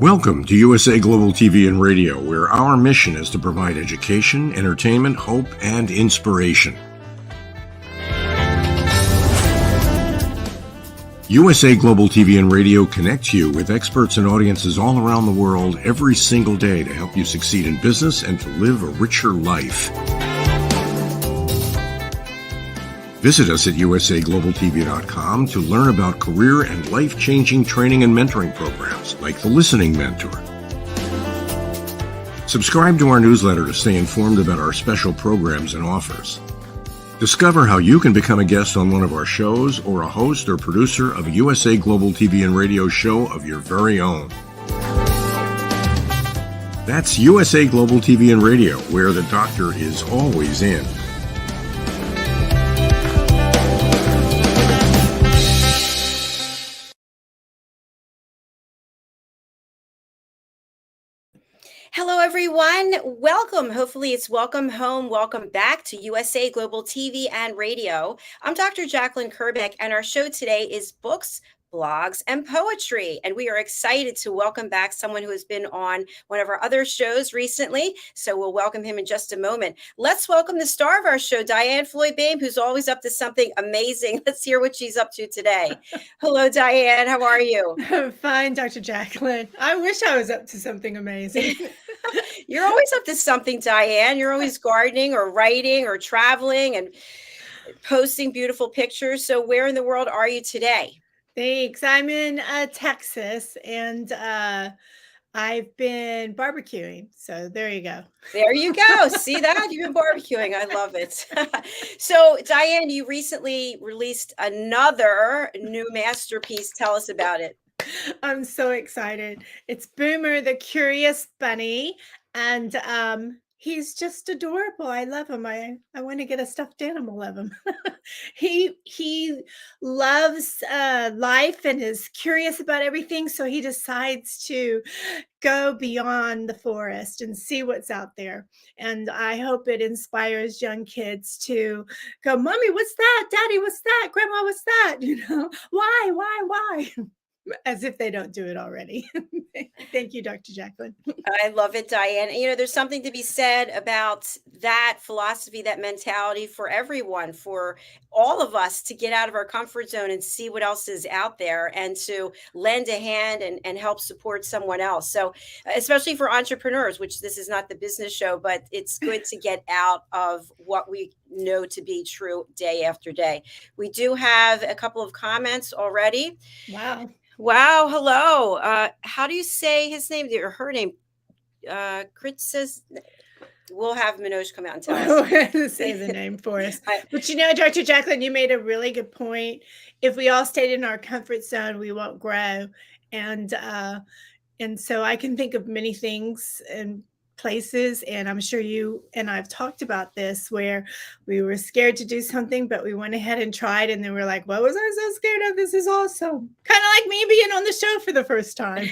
Welcome to USA Global TV and Radio, where our mission is to provide education, entertainment, hope, and inspiration. USA Global TV and Radio connects you with experts and audiences all around the world every single day to help you succeed in business and to live a richer life. Visit us at usaglobaltv.com to learn about career and life-changing training and mentoring programs like the Listening Mentor. Subscribe to our newsletter to stay informed about our special programs and offers. Discover how you can become a guest on one of our shows or a host or producer of a USA Global TV and Radio show of your very own. That's USA Global TV and Radio, where the doctor is always in. Hello, everyone. Welcome. Hopefully it's welcome home. Welcome back to USA Global TV and Radio. I'm Dr. Jacalyn Kerbeck, and our show today is Books, Blogs, and Poetry. And we are excited to welcome back someone who has been on one of our other shows recently. So we'll welcome him in just a moment. Let's welcome the star of our show, DIANN FLOYD, who's always up to something amazing. Let's hear what she's up to today. Hello, DIANN. How are you? I'm fine, Dr. Jacalyn. I wish I was up to something amazing. You're always up to something, DIANN. You're always gardening or writing or traveling and posting beautiful pictures. So where in the world are you today? Thanks. I'm in Texas, and I've been barbecuing. So there you go. There you go. See that? You've been barbecuing. I love it. So, DIANN, you recently released another new masterpiece. Tell us about it. I'm so excited. It's Boomer the Curious Bunny, and he's just adorable. I love him. I want to get a stuffed animal of him. He loves life and is curious about everything, so he decides to go beyond the forest and see what's out there. And I hope it inspires young kids to go, "Mommy, what's that? Daddy, what's that? Grandma, what's that?" Why? As if they don't do it already. Thank you, Dr. Jacalyn. I love it, DIANN. You know, there's something to be said about that philosophy, that mentality for everyone, for all of us to get out of our comfort zone and see what else is out there and to lend a hand and help support someone else. So especially for entrepreneurs, which this is not the business show, but it's good to get out of what we know to be true day after day. We do have a couple of comments already. Wow. Hello. How do you say his name or her name? Crit says we'll have Manoj come out and tell us. Say the name for us. But you know, Dr. Jacalyn, you made a really good point. If we all stayed in our comfort zone, we won't grow. And so I can think of many things and places, and I'm sure you and I've talked about this, where we were scared to do something, but we went ahead and tried, and then we're like, what was I so scared of? This is awesome. Kind of like me being on the show for the first time.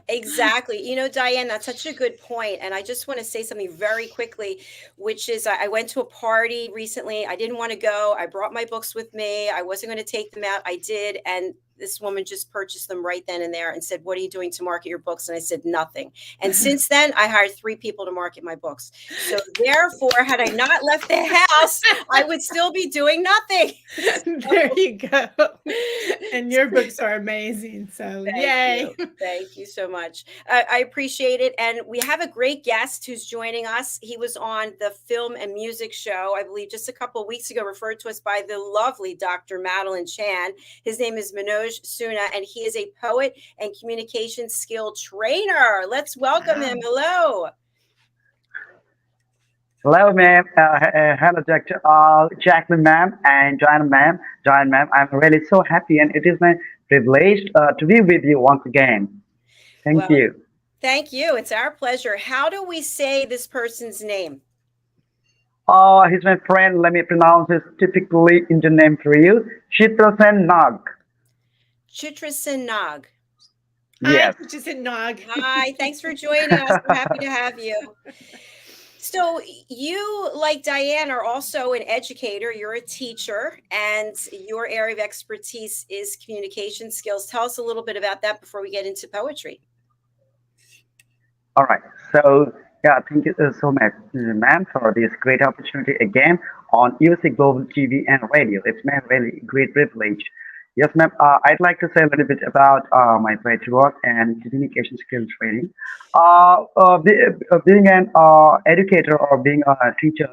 Exactly. You know, DIANN, that's such a good point. And I just want to say something very quickly, which is I went to a party recently. I didn't want to go. I brought my books with me. I wasn't going to take them out. I did. And this woman just purchased them right then and there and said, "What are you doing to market your books?" And I said, "Nothing." And since then, I hired 3 people to market my books. So therefore, had I not left the house, I would still be doing nothing. There you go. And your books are amazing. So yay. Thank you so much. I appreciate it. And we have a great guest who's joining us. He was on the film and music show, I believe, just a couple of weeks ago, referred to us by the lovely Dr. Madeline Chan. His name is Manoj Suna, and he is a poet and communication skill trainer. Let's welcome him. Hello. Hello, ma'am. Hello, Dr. Jacalyn, ma'am, and DIANN, ma'am. I'm really so happy, and it is my privilege to be with you once again. Thank you. Thank you. It's our pleasure. How do we say this person's name? He's my friend. Let me pronounce his typically Indian name for you. Chitrasen Nag. Chitrasen Nag. Yes. Hi, Chitrasen Nag. Hi. Thanks for joining us. We're happy to have you. So you, like DIANN, are also an educator. You're a teacher, and your area of expertise is communication skills. Tell us a little bit about that before we get into poetry. All right. So, yeah, thank you so much, ma'am, for this great opportunity again on USA Global TV and radio. It's my really great privilege. Yes, ma'am. I'd like to say a little bit about my right to work and communication skills training. Being an educator or being a teacher,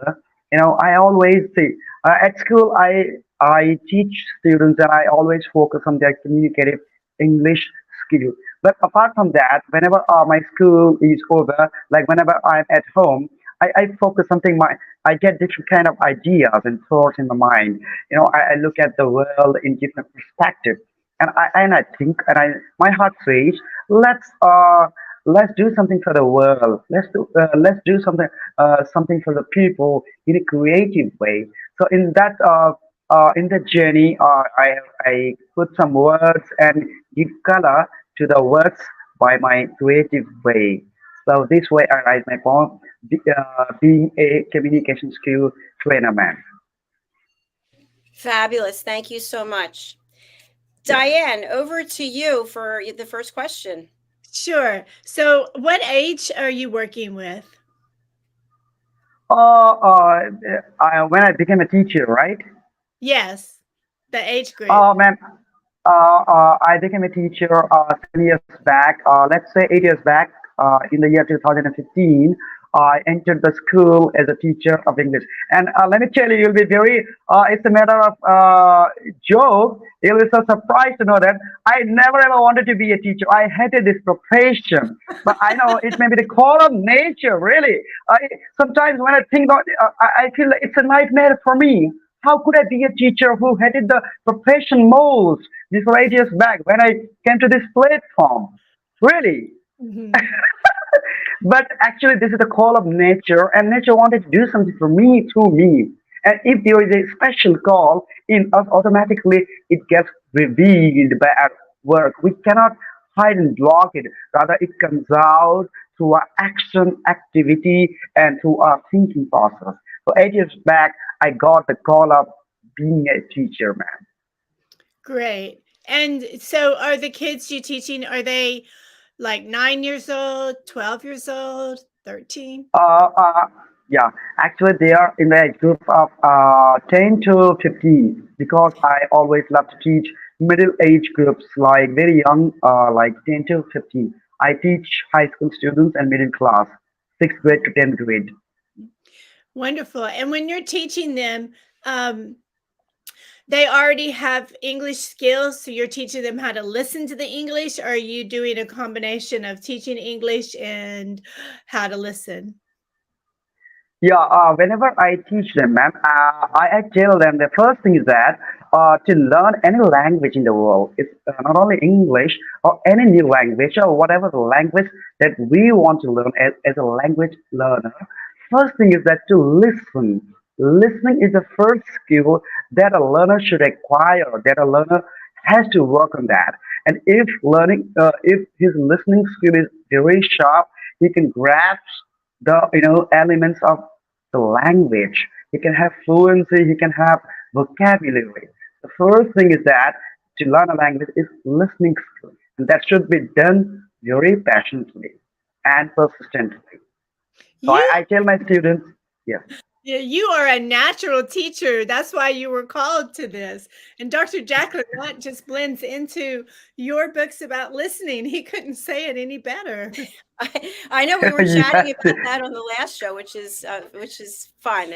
I always say at school I teach students and I always focus on their communicative English skill. But apart from that, whenever my school is over, like whenever I'm at home, I focus something I get different kind of ideas and thoughts in my mind. I look at the world in different perspectives, and I think my heart says, let's uh let's do something for the world. Let's do something for the people in a creative way. So in that journey, I put some words and give color to the words by my creative way. So this way I write my poem, being a communication skill trainer man. Fabulous. Thank you so much. Yeah. Diane, over to you for the first question. Sure. So, what age are you working with? When I became a teacher, right? Yes, the age group. Ma'am, I became a teacher 7 years back. Let's say 8 years back, in the year 2015. I entered the school as a teacher of English, and let me tell you, you'll be very. It's a matter of joke. You'll be so surprised to know that I never ever wanted to be a teacher. I hated this profession, but I know it may be the call of nature. Really, sometimes when I think about, I feel like it's a nightmare for me. How could I be a teacher who hated the profession most before 8 years back when I came to this platform? Really? Mhm. But actually, this is the call of nature, and nature wanted to do something for me through me. And if there is a special call in us, automatically it gets revealed by our work. We cannot hide and block it. Rather, it comes out through our action, activity, and through our thinking process. So 8 years back, I got the call of being a teacher, man. Great. And so, are the kids you teaching, are they like 9 years old, 12 years old, 13? Uh, uh, yeah, actually, they are in the age group of 10 to 15 because I always love to teach middle age groups like very young, like 10 to 15. I teach high school students and middle class, 6th grade to 10th grade. Wonderful. And when you're teaching them, um, they already have English skills, so you're teaching them how to listen to the English, or are you doing a combination of teaching English and how to listen? Yeah, whenever I teach them, ma'am, I tell them the first thing is that to learn any language in the world, it's not only English or any new language or whatever the language that we want to learn as a language learner. First thing is that to listen. Listening is the first skill that a learner should acquire, that a learner has to work on that. And if his listening skill is very sharp, he can grasp the elements of the language. He can have fluency, he can have vocabulary. The first thing is that to learn a language is listening skill. And that should be done very passionately and persistently. So You I tell my students, yes. Yeah, you are a natural teacher. That's why you were called to this. And Dr. Jacalyn, that just blends into your books about listening. He couldn't say it any better. I know we were chatting Yes. about that on the last show, which is fun,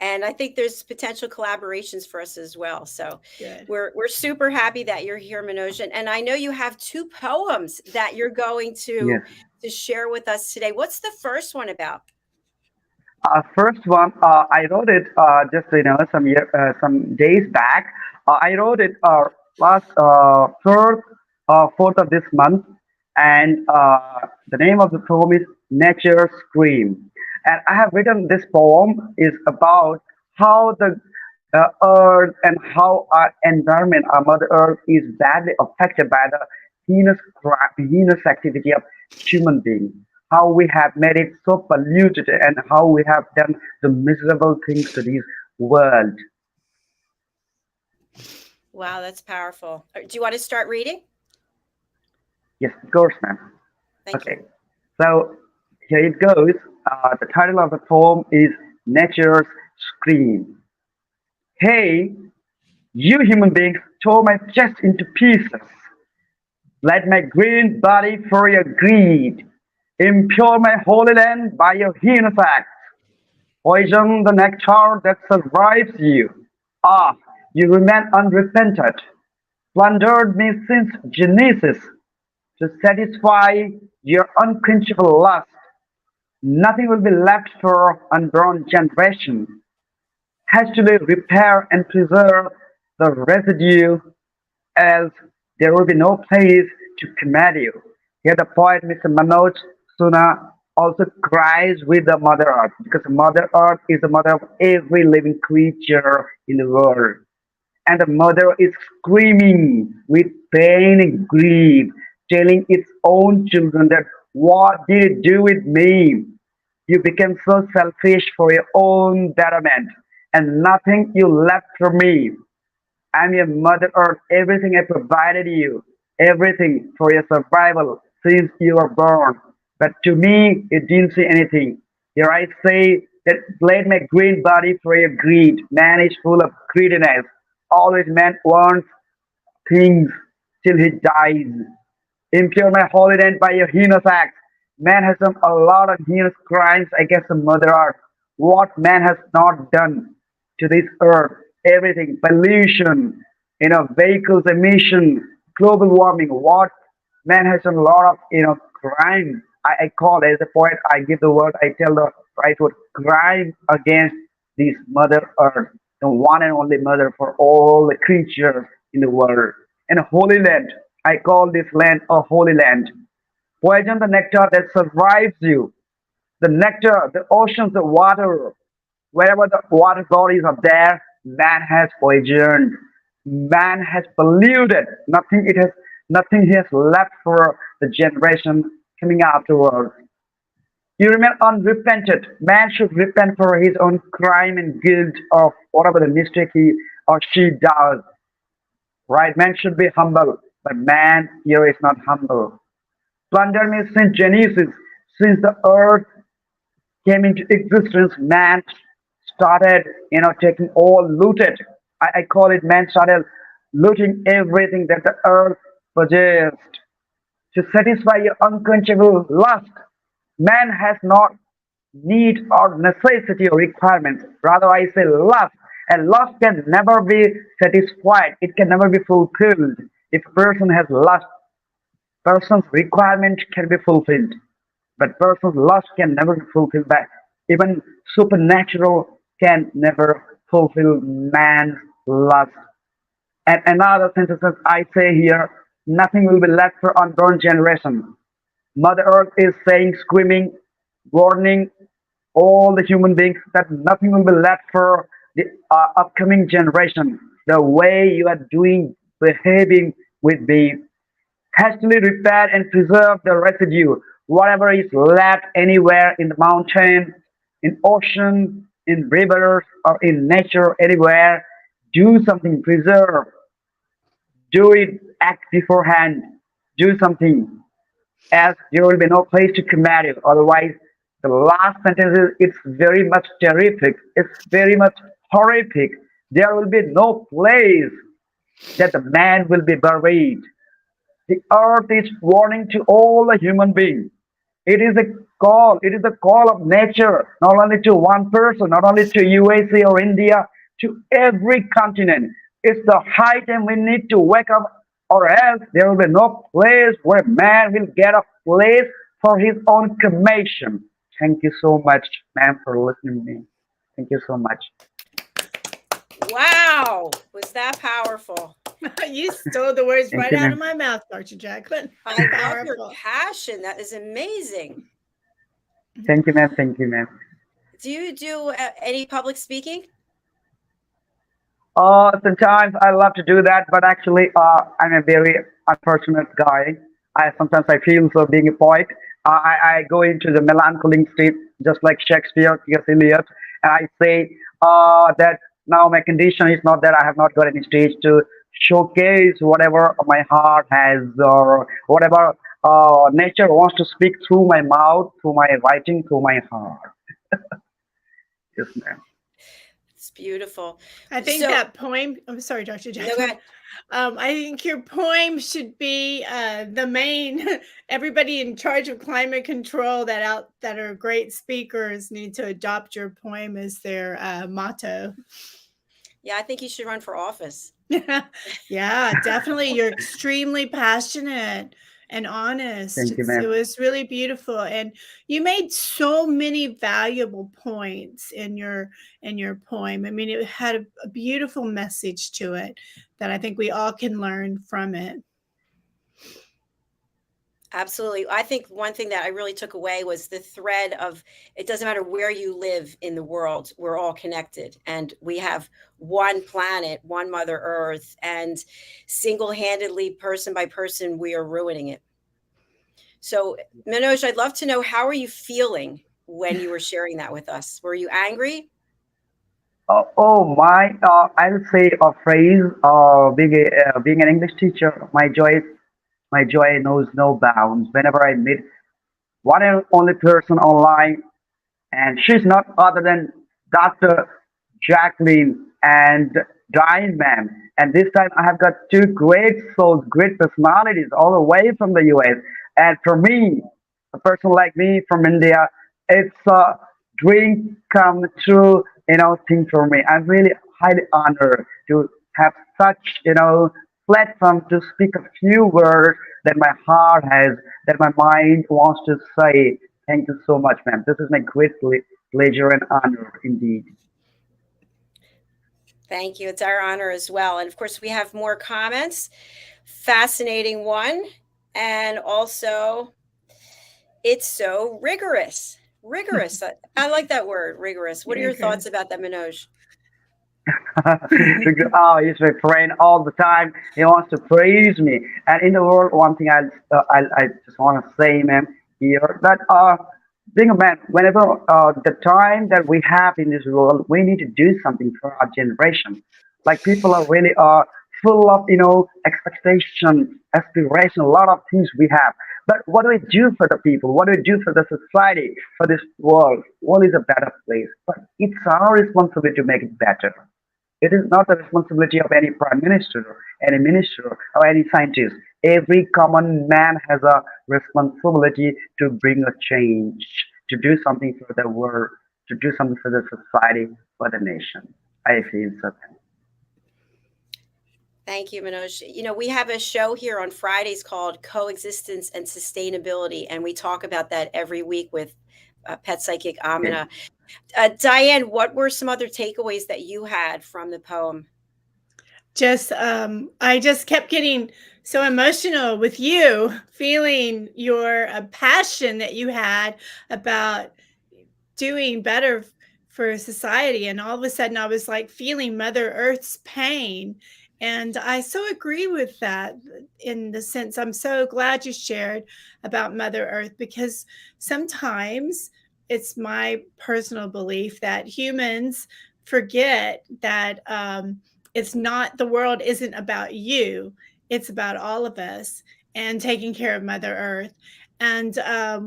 and I think there's potential collaborations for us as well. So Good. we're super happy that you're here, Manoj, and I know you have two poems that you're going to Yes. share with us today. What's the first one about? First one, I wrote it just some days back. I wrote it last fourth of this month, and the name of the poem is Nature Scream. And I have written this poem is about how the earth and how our environment, our Mother Earth, is badly affected by the heinous activity of human beings. How we have made it so polluted and how we have done the miserable things to this world. Wow, that's powerful. Do you want to start reading? Yes, of course, ma'am. Thank you. Okay. So Here it goes. The title of the poem is Nature's Scream. Hey, you human beings tore my chest into pieces. Let my green body for your greed. Impure my holy land by your heinous acts. Poison the nectar that survives you. Ah, you remain unrepentant. Plundered me since Genesis to satisfy your unquenchable lust. Nothing will be left for unborn generation. Hastily repair and preserve the residue, else there will be no place to commit you. Here the poet Mr. Manoj Suna also cries with the Mother Earth because Mother Earth is the mother of every living creature in the world. And the mother is screaming with pain and grief, telling its own children that what did it do with me? You became so selfish for your own betterment, and nothing you left for me. I'm your Mother Earth, everything I provided you, everything for your survival since you were born. But to me, it didn't say anything. Here I say that blade my green body for your greed. Man is full of greediness. Always man wants things till he dies. Impure my holy land by your heinous acts. Man has done a lot of heinous crimes against the Mother Earth. What man has not done to this earth? Everything, pollution, vehicles emission, global warming. What man has done a lot of, crime. I call as a poet. I give the word. I tell the right word. Crime against this Mother Earth, the one and only mother for all the creatures in the world. And a holy land. I call this land a holy land. Poison the nectar that survives you. The nectar, the oceans, the water, wherever the water bodies are there, man has poisoned. Man has polluted. Nothing he has left for the generation coming afterwards. You remain unrepentant. Man should repent for his own crime and guilt of whatever the mistake he or she does. Right? Man should be humble, but man here is not humble. Plunder means since Genesis, since the earth came into existence, man started, taking all looted. I call it man started looting everything that the earth possessed to satisfy your unquenchable lust. Man has not need or necessity or requirements. Rather, I say lust. And lust can never be satisfied. It can never be fulfilled. If a person has lust, person's requirement can be fulfilled, but person's lust can never be fulfilled by even supernatural can never fulfill man's lust. And another sentence I say here, nothing will be left for unborn generation. Mother Earth is saying, screaming, warning all the human beings that nothing will be left for the upcoming generation. The way you are doing, behaving with me, hastily repair and preserve the residue. Whatever is left anywhere in the mountain, in ocean, in rivers, or in nature, anywhere, do something, preserve, do it, act beforehand, do something, as there will be no place to commit it. Otherwise, the last sentence is it's very much terrific, it's very much horrific. There will be no place that the man will be buried. The earth is warning to all the human beings. It is a call of nature, not only to one person, not only to USA or India, to every continent. It's the high time we need to wake up, or else there will be no place where man will get a place for his own cremation. Thank you so much, ma'am, for listening to me. Thank you so much. Wow, was that powerful? You stole the words Thank right you, out ma'am. of my mouth, Dr. Jacalyn. I love your Powerful. passion. That is amazing. Thank you, ma'am. Thank you, ma'am. Do you do any public speaking? Sometimes I love to do that, but actually, I'm a very unfortunate guy. I feel so being a poet. I go into the melancholy state, just like Shakespeare, T.S. Eliot, and I say that now my condition is not that I have not got any stage to showcase whatever my heart has or whatever nature wants to speak through my mouth, through my writing, through my heart. Yes, ma'am. It's beautiful. I think So, that poem, I'm sorry, Dr. no, go Jacalyn. ahead. I think your poem should be the main. Everybody in charge of climate control that are great speakers need to adopt your poem as their motto. Yeah, I think you should run for office. Yeah, definitely. You're extremely passionate and honest. Thank you, It ma'am. was really beautiful, and you made so many valuable points in your poem. I mean, it had a beautiful message to it that I think we all can learn from it. Absolutely. I think one thing that I really took away was the thread of it doesn't matter where you live in the world, we're all connected and we have one planet, one Mother Earth, and single handedly, person by person, we are ruining it. So, Manoj, I'd love to know, how are you feeling when you were sharing that with us? Were you angry? Oh my! I'll say a phrase. Being an English teacher, my joy knows no bounds. Whenever I meet one and only person online, and she's not other than Dr. Jacalyn and DIANN ma'am. And this time I have got two great souls, great personalities all the way from the US. And for me, a person like me from India, it's a dream come true, thing for me. I'm really highly honored to have such, platform to speak a few words that my heart has, that my mind wants to say. Thank you so much, ma'am. This is my great pleasure and honor indeed. Thank you. It's our honor as well. And of course, we have more comments. Fascinating one. And also, it's so rigorous. Rigorous. I like that word, rigorous. What are your thoughts about that, Manoj? Oh, he's my friend all the time. He wants to praise me. And in the world, one thing I just want to say, man, here that being a man, whenever the time that we have in this world, we need to do something for our generation. Like people are really full of expectation, aspiration, a lot of things we have. But what do we do for the people? What do we do for the society, for this world? World is a better place, but it's our responsibility to make it better. It is not the responsibility of any prime minister, any minister, or any scientist. Every common man has a responsibility to bring a change, to do something for the world, to do something for the society, for the nation. I feel so. Thank you, Manoj. We have a show here on Fridays called Coexistence and Sustainability, and we talk about that every week with pet psychic Amina. DIANN, what were some other takeaways that you had from the poem? I just kept getting so emotional with you, feeling your passion that you had about doing better for society. And all of a sudden, I was like feeling Mother Earth's pain. And I so agree with that in the sense I'm so glad you shared about Mother Earth, because sometimes it's my personal belief that humans forget that it's not, the world isn't about you, it's about all of us and taking care of Mother Earth. And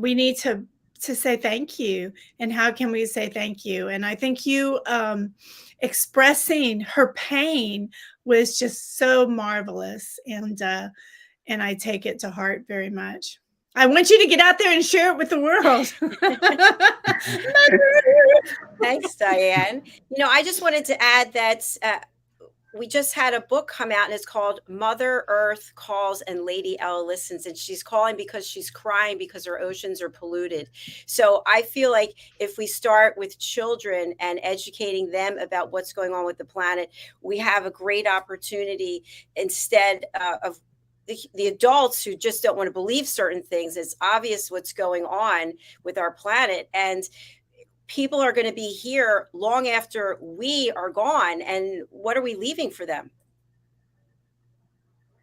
we need to say thank you. And how can we say thank you? And I think you expressing her pain was just so marvelous, and I take it to heart very much. I want you to get out there and share it with the world. Thanks, DIANN. I just wanted to add that we just had a book come out, and it's called Mother Earth Calls and Lady L Listens. And she's calling because she's crying because her oceans are polluted. So I feel like if we start with children and educating them about what's going on with the planet, we have a great opportunity instead of the adults who just don't want to believe certain things. It's obvious what's going on with our planet. And people are going to be here long after we are gone. And what are we leaving for them?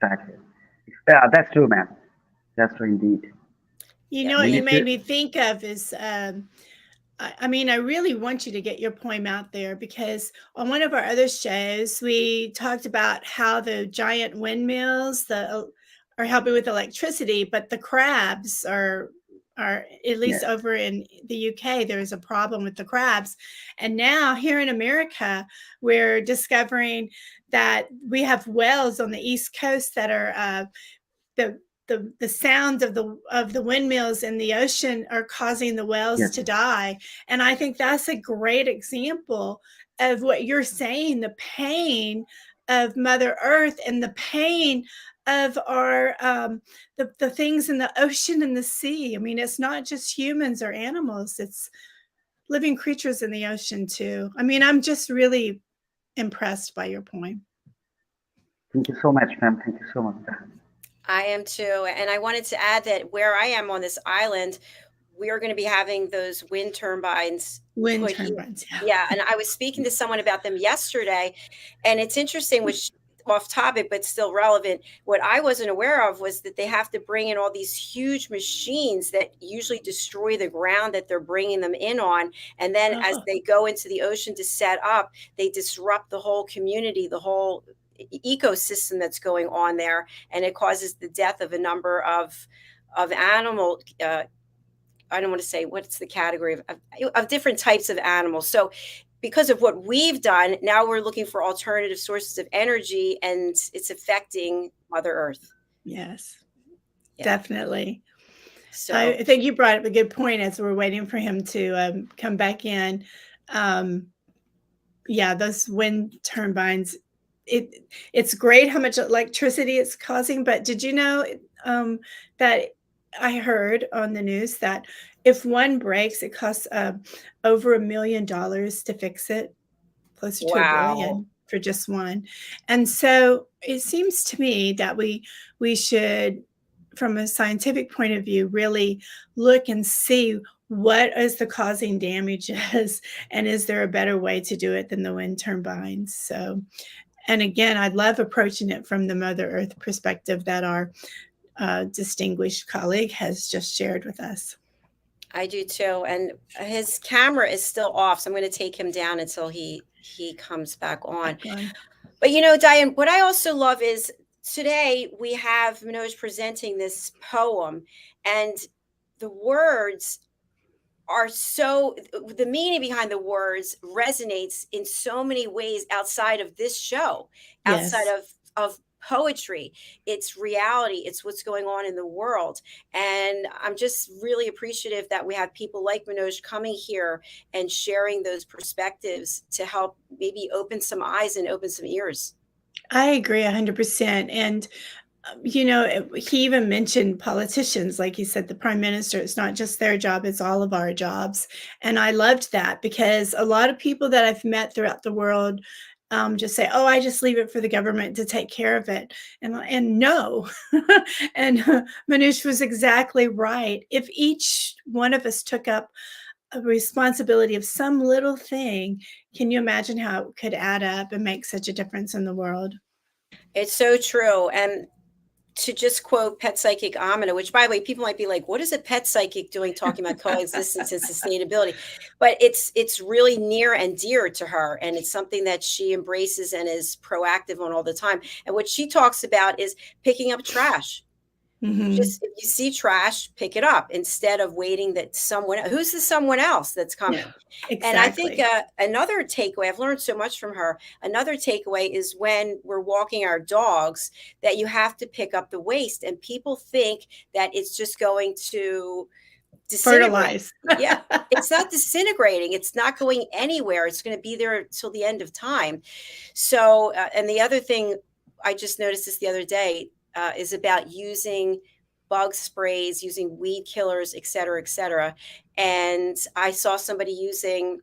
Exactly. Yeah, that's true, man. That's true indeed. What you made me think of is, I mean, I really want you to get your poem out there, because on one of our other shows, we talked about how the giant windmills, are helping with electricity, but the crabs are at least Yes. over in the UK, there's a problem with the crabs. And now here in America, we're discovering that we have whales on the East Coast that are the sound of the windmills in the ocean are causing the whales Yes. to die. And I think that's a great example of what you're saying, the pain of Mother Earth and the pain of our the things in the ocean and the sea. I mean, it's not just humans or animals, it's living creatures in the ocean too. I mean, I'm just really impressed by your point. Thank you so much, ma'am. Thank you so much. I am too. And I wanted to add that where I am on this island, we are going to be having those wind turbines Wind put here. turbines. Yeah. And I was speaking to someone about them yesterday, and it's interesting, which off topic, but still relevant. What I wasn't aware of was that they have to bring in all these huge machines that usually destroy the ground that they're bringing them in on. And then as they go into the ocean to set up, they disrupt the whole community, the whole ecosystem that's going on there. And it causes the death of a number of animal, I don't want to say what's the category of different types of animals. So because of what we've done, now we're looking for alternative sources of energy, and it's affecting Mother Earth. Yes, Yeah. definitely. So I think you brought up a good point as we're waiting for him to come back in. Yeah, those wind turbines, it's great how much electricity it's causing, but did you know that I heard on the news that if one breaks, it costs over $1 million to fix it, closer to $1 wow. billion for just one. And so it seems to me that we should, from a scientific point of view, really look and see what is the causing damages, and is there a better way to do it than the wind turbines. So, and again, I love approaching it from the Mother Earth perspective that our distinguished colleague has just shared with us. I do too. And his camera is still off, so I'm going to take him down until he comes back on. But you know, DIANN, what I also love is today we have Manoj presenting this poem, and the words are so, the meaning behind the words resonates in so many ways outside of this show, outside of poetry. It's reality. It's what's going on in the world. And I'm just really appreciative that we have people like Manoj coming here and sharing those perspectives to help maybe open some eyes and open some ears. I agree 100%. And you know, he even mentioned politicians, like you said, the prime minister. It's not just their job, it's all of our jobs. And I loved that, because a lot of people that I've met throughout the world just say, oh, I just leave it for the government to take care of it. And no. And Manoj was exactly right. If each one of us took up a responsibility of some little thing, can you imagine how it could add up and make such a difference in the world? It's so true. And to just quote pet psychic Amina, which by the way, people might be like, what is a pet psychic doing talking about coexistence and sustainability? But it's really near and dear to her. And it's something that she embraces and is proactive on all the time. And what she talks about is picking up trash. Just if you see trash, pick it up instead of waiting that who's the someone else that's coming. Exactly. And I think another takeaway, I've learned so much from her. Another takeaway is when we're walking our dogs, that you have to pick up the waste, and people think that it's just going to fertilize. Yeah, it's not disintegrating. It's not going anywhere. It's going to be there till the end of time. So, and the other thing, I just noticed this the other day, is about using bug sprays, using weed killers, et cetera, et cetera. And I saw somebody using,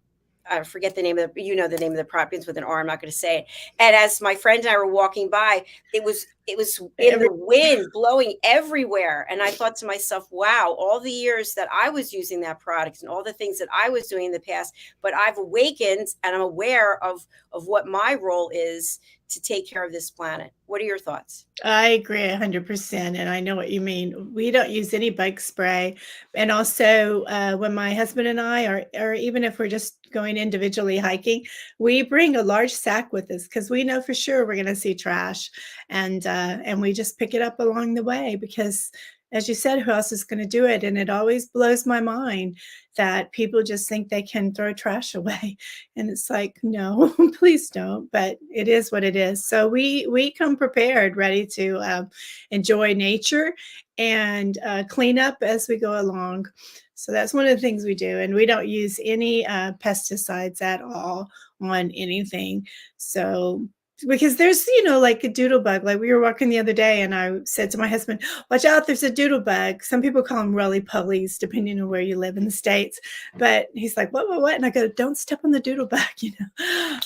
I forget the name of the, the name of the product, begins with an R, I'm not going to say it. And as my friend and I were walking by, it was in the wind blowing everywhere. And I thought to myself, wow, all the years that I was using that product and all the things that I was doing in the past, but I've awakened and I'm aware of what my role is to take care of this planet. What are your thoughts? I agree 100%, and I know what you mean. We don't use any bug spray, and also when my husband and I or even if we're just going individually hiking, we bring a large sack with us because we know for sure we're going to see trash, and we just pick it up along the way because, as you said, who else is going to do it? And it always blows my mind that people just think they can throw trash away. And it's like, no, please don't. But it is what it is. So we come prepared, ready to enjoy nature and clean up as we go along. So that's one of the things we do. And we don't use any pesticides at all on anything. So because there's, like a doodle bug. Like we were walking the other day and I said to my husband, watch out, there's a doodle bug. Some people call them roly-polies, depending on where you live in the States. But he's like, what? And I go, don't step on the doodle bug,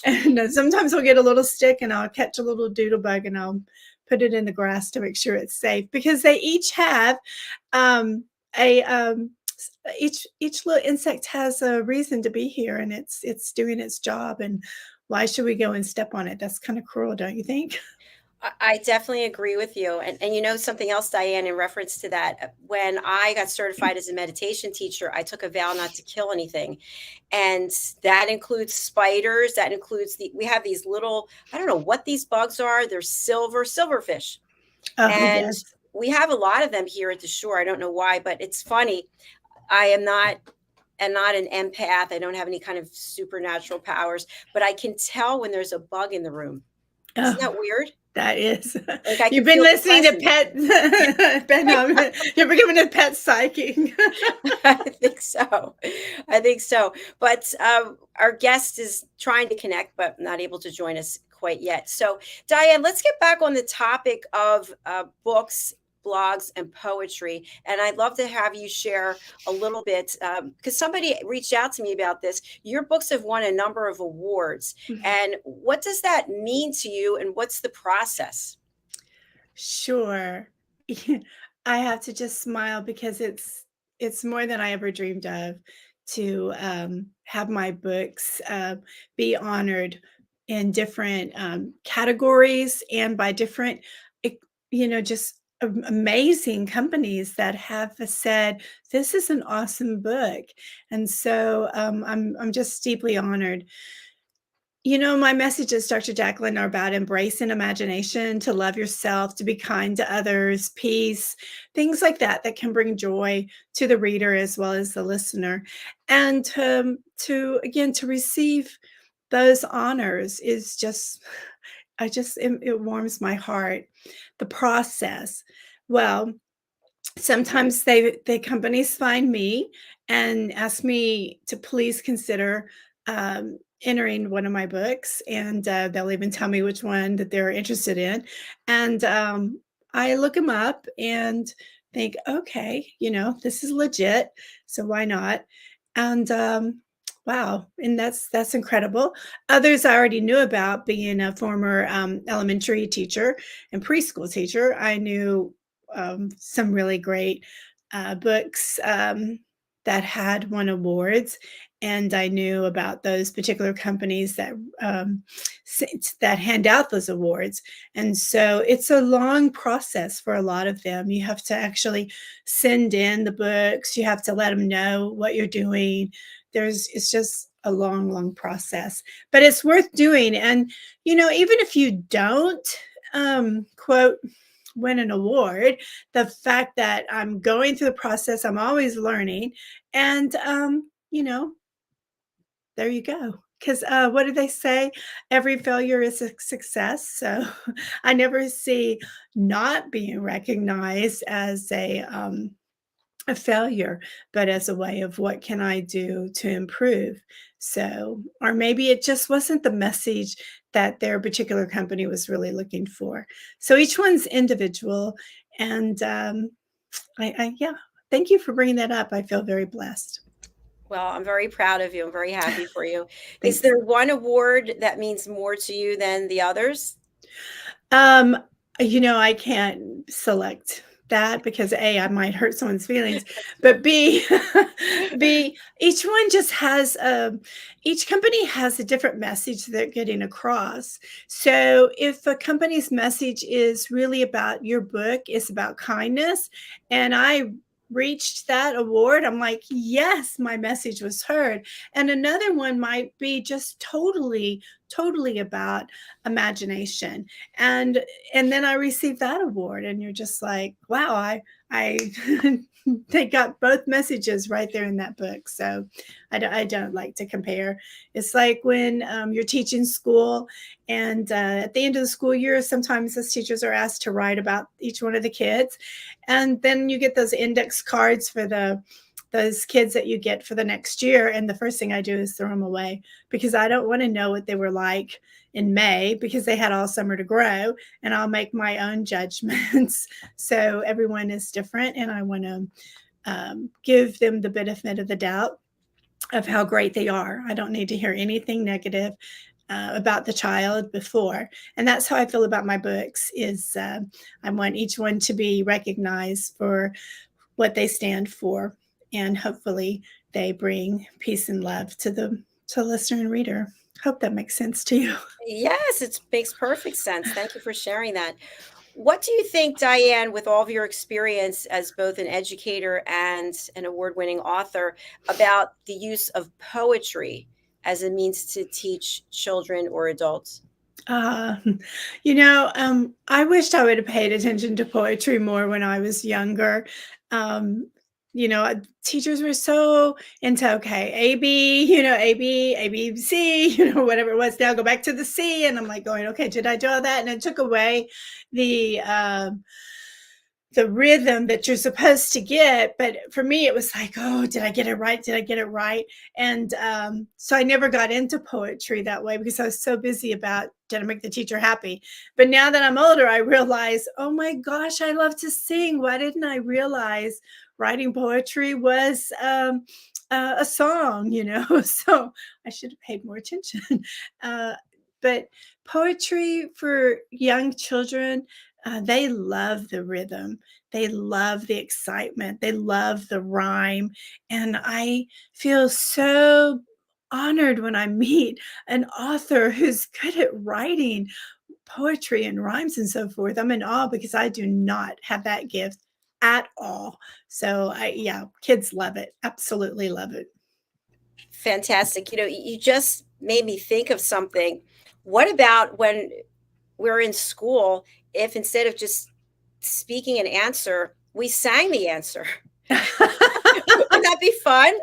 And sometimes I'll get a little stick and I'll catch a little doodle bug and I'll put it in the grass to make sure it's safe. Because they each have each little insect has a reason to be here, and it's doing its job. And why should we go and step on it? That's kind of cruel, don't you think? I definitely agree with you. And something else, Diane, in reference to that, when I got certified as a meditation teacher, I took a vow not to kill anything. And that includes spiders. That includes we have these little, I don't know what these bugs are. They're silverfish. Oh, And yes. we have a lot of them here at the shore. I don't know why, but it's funny. I am not an empath. I don't have any kind of supernatural powers, but I can tell when there's a bug in the room. Isn't that weird? That is. Like You've been listening to pet. You're becoming a pet psychic. I think so. But our guest is trying to connect, but not able to join us quite yet. So, Diane, let's get back on the topic of books, blogs, and poetry. And I'd love to have you share a little bit, because somebody reached out to me about this. Your books have won a number of awards. Mm-hmm. And what does that mean to you? And what's the process? Sure. I have to just smile because it's more than I ever dreamed of to have my books be honored in different categories and by different, just amazing companies that have said, this is an awesome book. And so I'm just deeply honored. My messages, Dr. Jacalyn, are about embracing imagination, to love yourself, to be kind to others, peace, things like that can bring joy to the reader as well as the listener. And to receive those honors is just, it warms my heart. The process. Well, sometimes the companies find me and ask me to please consider entering one of my books, and they'll even tell me which one that they're interested in. And I look them up and think, okay, this is legit, so why not? And wow, and that's incredible. Others I already knew about, being a former elementary teacher and preschool teacher. I knew some really great books that had won awards, and I knew about those particular companies that hand out those awards. And so it's a long process for a lot of them. You have to actually send in the books. You have to let them know what you're doing. It's just a long, long process, but it's worth doing. And, even if you don't, quote, win an award, the fact that I'm going through the process, I'm always learning. And, there you go. Because what do they say? Every failure is a success. So I never see not being recognized as a failure, but as a way of what can I do to improve. So, or maybe it just wasn't the message that their particular company was really looking for. So each one's individual. And thank you for bringing that up. I feel very blessed. Well, I'm very proud of you. I'm very happy for you. Is there one award that means more to you than the others? I can't select that because A, I might hurt someone's feelings, but B, B, each one just has each company has a different message they're getting across. So if a company's message is really about your book, it's about kindness, and I reached that award, I'm like, yes, my message was heard. And another one might be just totally about imagination. And then I received that award, and you're just like, wow, I they got both messages right there in that book. So I don't like to compare. It's like when you're teaching school, and at the end of the school year, sometimes as teachers are asked to write about each one of the kids, and then you get those index cards for those kids that you get for the next year. And the first thing I do is throw them away, because I don't want to know what they were like in May, because they had all summer to grow, and I'll make my own judgments. So everyone is different, and I want to give them the benefit of the doubt of how great they are. I don't need to hear anything negative about the child before. And that's how I feel about my books, is I want each one to be recognized for what they stand for, and hopefully they bring peace and love to the listener and reader. Hope that makes sense to you. Yes, it makes perfect sense. Thank you for sharing that. What do you think, Diane, with all of your experience as both an educator and an award-winning author, about the use of poetry as a means to teach children or adults? I wished I would have paid attention to poetry more when I was younger. Um, Teachers were so into, okay, A, B, A, B, A, B, C, whatever it was. Now go back to the C. And I'm like going, okay, did I do all that? And it took away the rhythm that you're supposed to get. But for me, it was like, oh, did I get it right? Did I get it right? And so I never got into poetry that way, because I was so busy about, did I make the teacher happy? But now that I'm older, I realize, oh my gosh, I love to sing. Why didn't I realize writing poetry was a song, So I should have paid more attention. But poetry for young children, they love the rhythm. They love the excitement. They love the rhyme. And I feel so honored when I meet an author who's good at writing poetry and rhymes and so forth. I'm in awe, because I do not have that gift at all. So kids love it. Absolutely love it. Fantastic. You just made me think of something. What about when we're in school, if instead of just speaking an answer, we sang the answer? Wouldn't that be fun?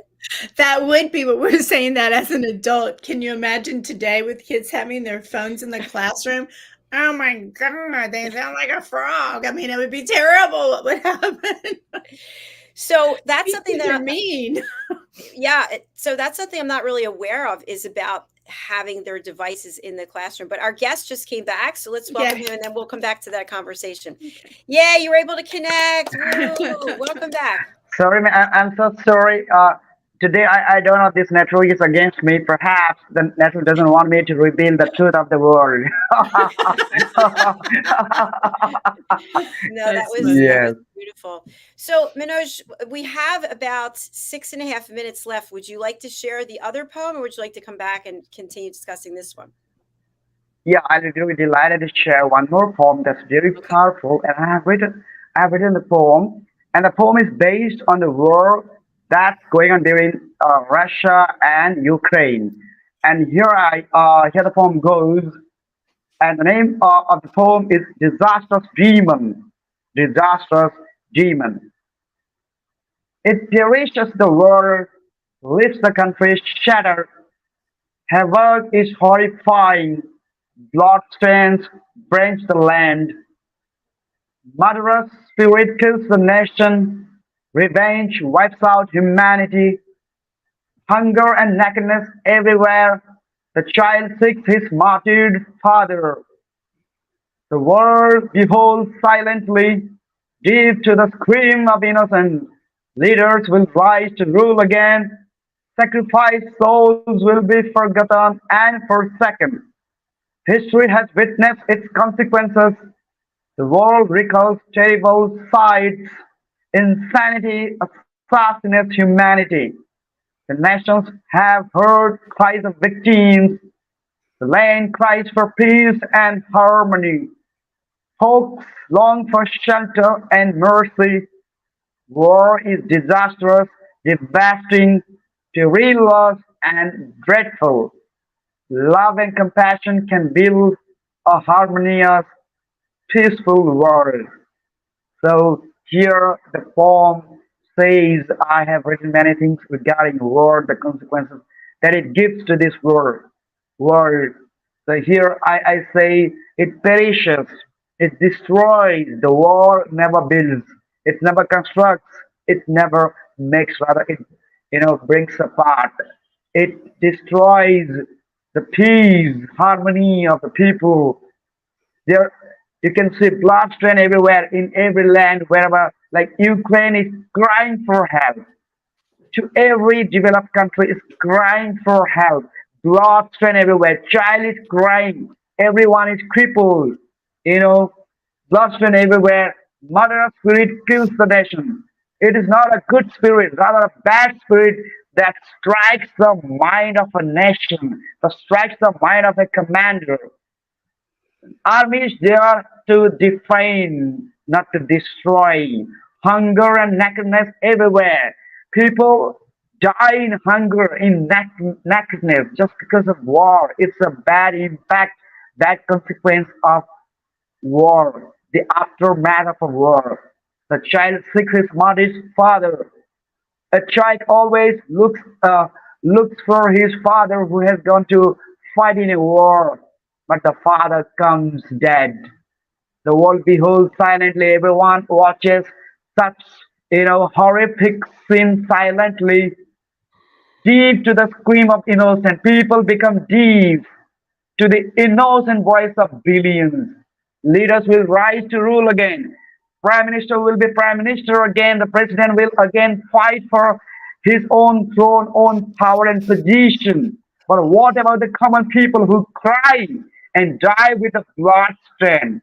That would be, but we're saying that as an adult. Can you imagine today with kids having their phones in the classroom? Oh my God, they sound like a frog. I mean, it would be terrible. What would happen? So that's something They're that mean. Yeah. So that's something I'm not really aware of, is about having their devices in the classroom. But our guest just came back, so let's welcome him, and then we'll come back to that conversation. Yeah, you were able to connect. Woo. Welcome back. Sorry, I'm so sorry. Today, I don't know if this network is against me. Perhaps the network doesn't want me to reveal the truth of the world. No, that was beautiful. So, Manoj, we have about 6.5 minutes left. Would you like to share the other poem, or would you like to come back and continue discussing this one? Yeah, I'll be really delighted to share one more poem that's very powerful. And I have written the poem, and the poem is based on the war that's going on between Russia and Ukraine. And here the poem goes. And the name of the poem is Disastrous Demon. Disastrous Demon. It perishes the world, leaves the country shattered. Havoc is horrifying. Bloodstains drench the land. Murderous spirit kills the nation. Revenge wipes out humanity. Hunger and nakedness everywhere. The child seeks his martyred father. The world beholds silently, deaf to the scream of innocence. Leaders will rise to rule again. Sacrificed souls will be forgotten and forsaken. History has witnessed its consequences. The world recalls terrible sights, insanity, assassinates humanity. The nations have heard cries of victims. The land cries for peace and harmony. Folks long for shelter and mercy. War is disastrous, devastating, perilous, and dreadful. Love and compassion can build a harmonious, peaceful world. So here the poem says, I have written many things regarding war, the consequences that it gives to this world. So here I say it perishes, it destroys, the war never builds, it never constructs, it never makes, rather it brings apart. It destroys the peace, harmony of the people. There you can see bloodstain everywhere in every land, wherever like Ukraine is crying for help. To every developed country is crying for help. Bloodstain everywhere. Child is crying. Everyone is crippled. You know, bloodstain everywhere. Murderous spirit kills the nation. It is not a good spirit, rather a bad spirit that strikes the mind of a nation, that strikes the mind of a commander. Armies there to define, not to destroy. Hunger and nakedness everywhere. People die in hunger, in nakedness, just because of war. It's a bad impact, bad consequence of war, the aftermath of a war. The child seeks his mother's father. A child always looks for his father who has gone to fight in a war, but the father comes dead. The world beholds silently. Everyone watches such horrific scene silently. Deep to the scream of innocent, people become deaf to the innocent voice of billions. Leaders will rise to rule again. Prime Minister will be Prime Minister again. The President will again fight for his own throne, own power and position. But what about the common people who cry and die with a bloodstain?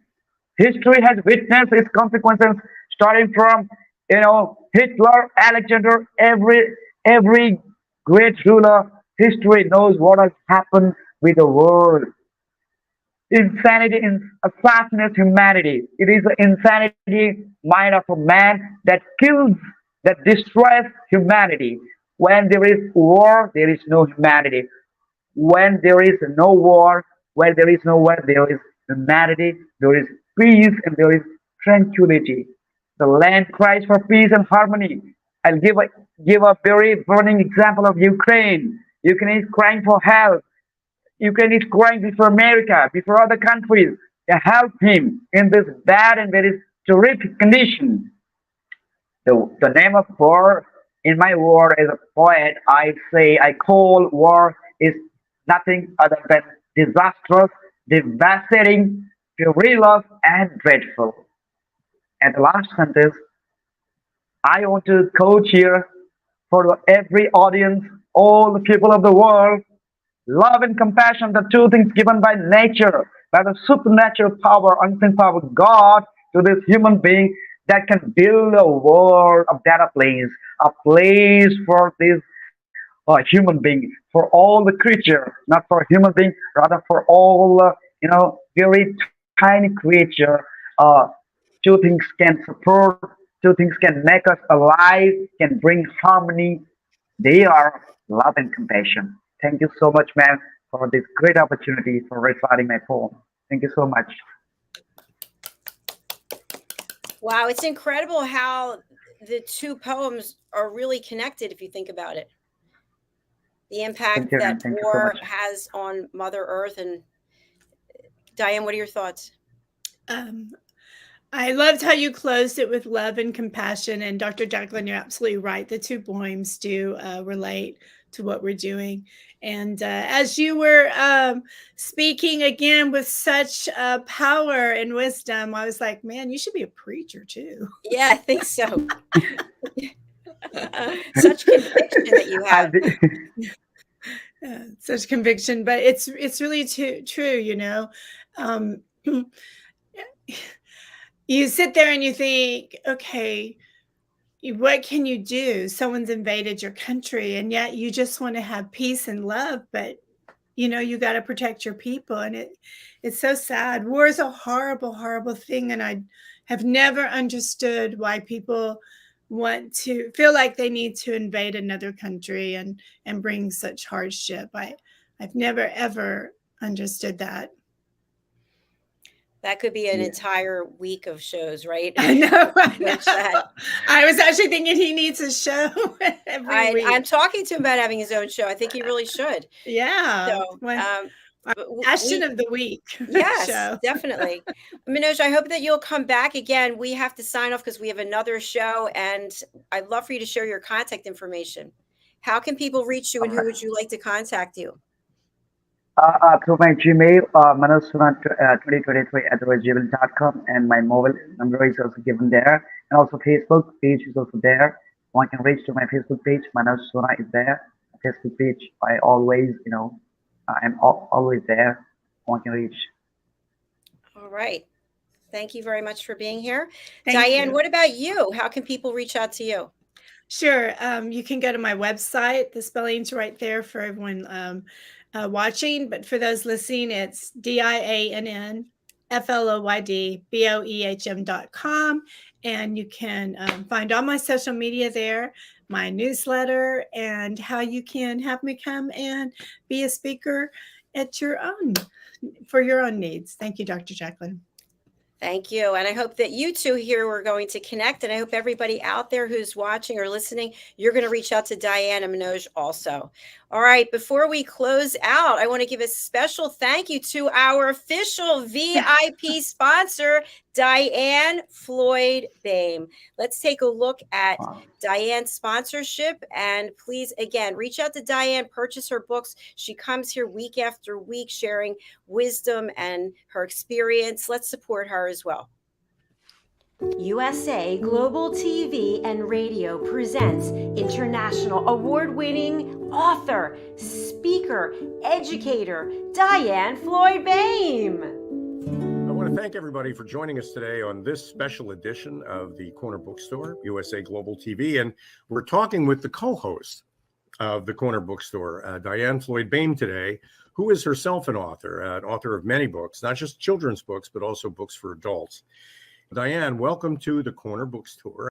History has witnessed its consequences, starting from Hitler, Alexander, every great ruler. History knows what has happened with the world. Insanity assassinates humanity. It is the insanity mind of a man that kills, that destroys humanity. When there is war, there is no humanity. When there is no war, where there is no war, there is humanity, there is peace, and there is tranquility. The land cries for peace and harmony. I'll give a very burning example of Ukraine. Ukraine is crying for help. Ukraine is crying before America, before other countries to help him in this bad and very terrific condition. The name of war in my word as a poet, I call war is nothing other than disastrous, devastating, perilous, and dreadful. And the last sentence, I want to quote here for every audience, all the people of the world. Love and compassion, the two things given by nature, by the supernatural power, unseen power of God to this human being that can build a world, a better place, a place for this human being, for all the creature, not for human being, rather for all, very tiny creature. Two things can support, two things can make us alive, can bring harmony. They are love and compassion. Thank you so much, man, for this great opportunity for reciting my poem. Thank you so much. Wow, it's incredible how the two poems are really connected if you think about it. The impact that war has on Mother Earth. And Diane, what are your thoughts? I loved how you closed it with love and compassion. And Dr. Jacalyn, you're absolutely right. The two poems do relate to what we're doing. And as you were speaking again with such power and wisdom, I was like, man, you should be a preacher too. Yeah, I think so. Such conviction that you have. Such conviction, but it's really true, you sit there and you think, okay, what can you do? Someone's invaded your country, and yet you just want to have peace and love, but you got to protect your people, and it's so sad. War is a horrible, horrible thing, and I have never understood why people want to feel like they need to invade another country and bring such hardship. I've never ever understood that. That could be an entire week of shows, right? I know. I was actually thinking he needs a show every week. I'm talking to him about having his own show. I think he really should. Yeah. So, Passion of the week. Yes, show. Definitely. Manoj, I hope that you'll come back again. We have to sign off because we have another show, and I'd love for you to share your contact information. How can people reach you, and who would you like to contact you? Through my Gmail, Manoj Suna 2023@gmail.com, and my mobile number is also given there, and also Facebook page is also there. One can reach to my Facebook page. Manoj Suna is there. Facebook page. I always, I'm always there. One can reach. All right. Thank you very much for being here. Thank DIANN, you. what about you? How can people reach out to you? Sure. You can go to my website. The spelling's right there for everyone watching. But for those listening, it's DIANN FLOYD BOEHM.com. And you can find all my social media there, my newsletter, and how you can have me come and be a speaker for your own needs. Thank you, Dr. Jacalyn. Thank you. And I hope that you two here are going to connect. And I hope everybody out there who's watching or listening, you're going to reach out to DIANN and Manoj also. All right. Before we close out, I want to give a special thank you to our official VIP sponsor, DIANN FLOYD BOEHM. Let's take a look at DIANN's sponsorship. And please, again, reach out to DIANN, purchase her books. She comes here week after week sharing wisdom and her experience. Let's support her as well. USA Global TV and Radio presents international award-winning author, speaker, educator, DIANN FLOYD BOEHM. I want to thank everybody for joining us today on this special edition of the Corner Bookstore, USA Global TV. And we're talking with the co-host of the Corner Bookstore, DIANN FLOYD BOEHM today, who is herself an author of many books, not just children's books, but also books for adults. DIANN, welcome to the Corner Bookstore.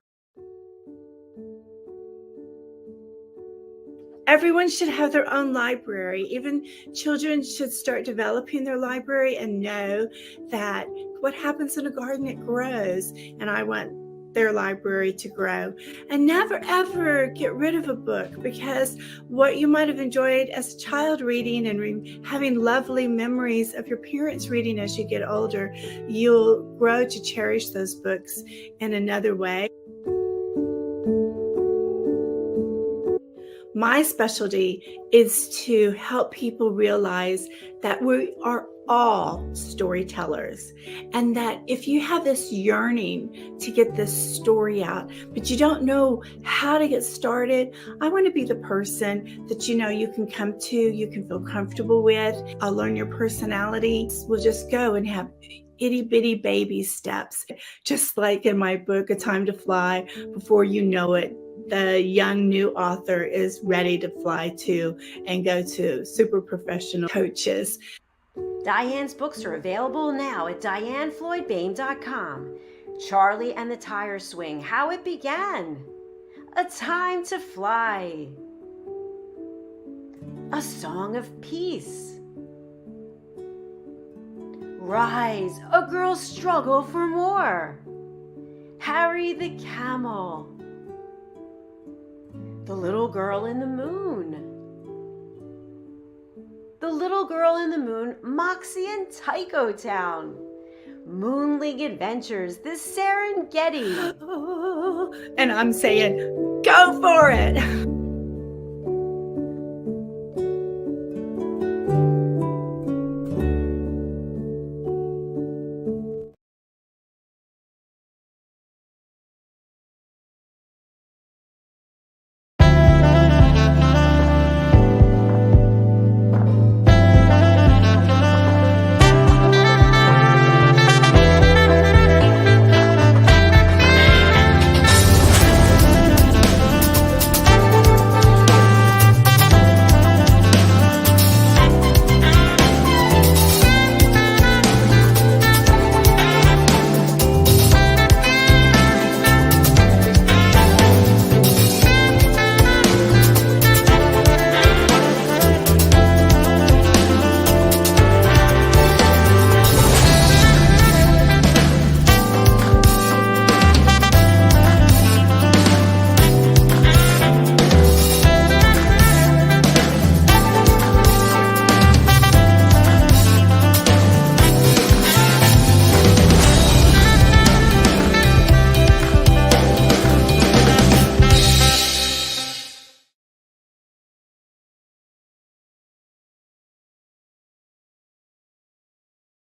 Everyone should have their own library. Even children should start developing their library and know that what happens in a garden, it grows. And I want their library to grow. And never, ever get rid of a book, because what you might have enjoyed as a child reading and having lovely memories of your parents reading as you get older, you'll grow to cherish those books in another way. My specialty is to help people realize that we are all storytellers, and that if you have this yearning to get this story out, but you don't know how to get started, I want to be the person that you can come to, you can feel comfortable with. I'll learn your personality. We'll just go and have itty bitty baby steps, just like in my book, A Time to Fly. Before you know it, the young new author is ready to fly to and go to super professional coaches. DIANN's books are available now at DIANNFLOYDBOEHM.com. Charlie and the Tire Swing, How It Began. A Time to Fly. A Song of Peace. Rise, a Girl's Struggle for More. Harry the Camel. The Little Girl in the Moon. The Little Girl in the Moon, Moxie and Tycho Town. Moon League Adventures, The Serengeti. And I'm saying, go for it.